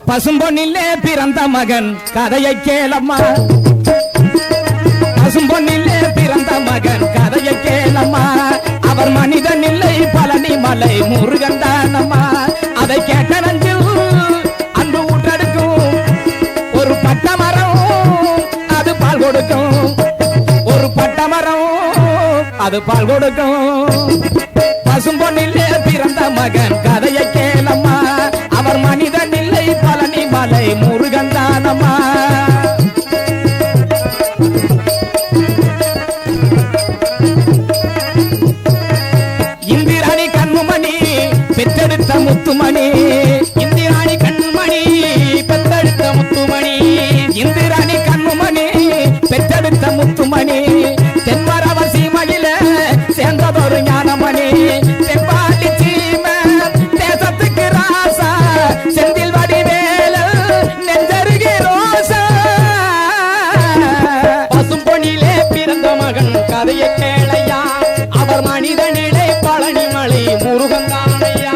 பசும்பொன்னிலே பிறந்த மகன் கதையை கேளம்மா. பசும்பொன்னிலே பிறந்த மகன் கதையை கேளம்மா. அவர் மனிதன் இல்லை பழனி மலை முருகன் தானம்மா. அதை கேட்ட நஞ்சில் அன்பு ஊற்றெடுக்கும் ஒரு பட்ட மரம் அது பால் கொடுக்கும். ஒரு பட்ட மரம் அது பால் கொடுக்கும். பசும்பொன்னிலே பிறந்த மகன் கதையை கேளம்மா. அவர் மனிதன் இல்லை பழனி மலை முருகன் தானம்மா. இந்திராணி கண்ணுமணி பெற்றெடுத்த முத்துமணி. இந்திராணி கண்ணுமணி பெற்றெடுத்த முத்துமணி. இந்திராணி கண்ணுமணி பெற்றெடுத்த முத்துமணி. தென்மரவ சீமையில சேர்ந்ததொரு ஞானமணி. தென்பாண்டி சீமை தேசத்துக்கு ராசா. செந்தில் வடிவேல நெஞ்சருகே ரோசா. பசும்பொன்னிலே பிறந்த மகன் கதையை கேளையா. அவர் மனிதனிலே பழனி மலை முருகன் தானையா.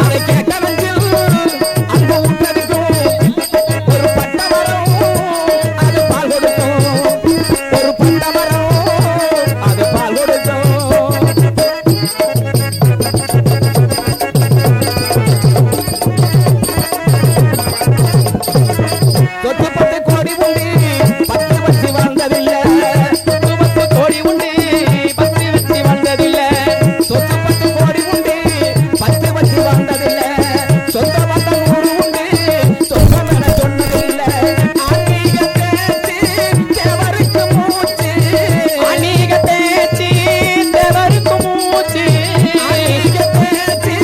அதை கேட்ட நெஞ்சில் அன்பு ஊற்றெடுக்கும் ஒரு பட்ட மரம் அது பால் கொடுக்கும். ஒரு பட்ட மரம் அது பால் கொடுக்கும். தொட்டு 10 கோடி உண்டு 10 வச்சு வாழ்ந்ததில்லை. 10 கோடி உண்டு 10 வச்சு வாழ்ந்ததில்லை. சொத்து 10 கோடி உண்டு 10 வச்சு வாழ்ந்ததில்லை. சொந்த பந்தம் 100 உண்டு சொந்தம் என சொன்னதில்லை. ஆன்மீக பேச்சு தேவருக்கு மூச்சு. ஆன்மீக பேச்சு தேவருக்கு மூச்சு. ஆன்மீக பேச்சு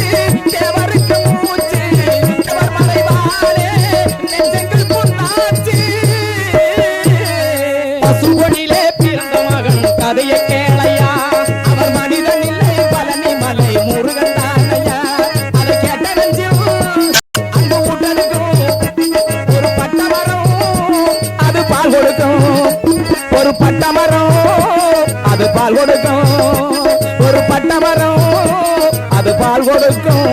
தேவருக்கு மூச்சு. தேவர் மலை வாழே நெஞ்சங்கள் பொன்னாச்சு. பசும்பொன்னிலே பிறந்த மகன் கதையை கேளையா. அவர் மனிதன் இல்லை பழனி மலை முருகன் தானையா. அதை கேட்ட நெஞ்சில் அன்பு ஊட்டெடுக்கும் ஒரு பட்ட மரம் அது பால் கொடுக்கும். ஒரு பட்ட மரம் அது பால் கொடுக்கும். ஒரு பட்ட மரம் அது பால் கொடுக்கும்.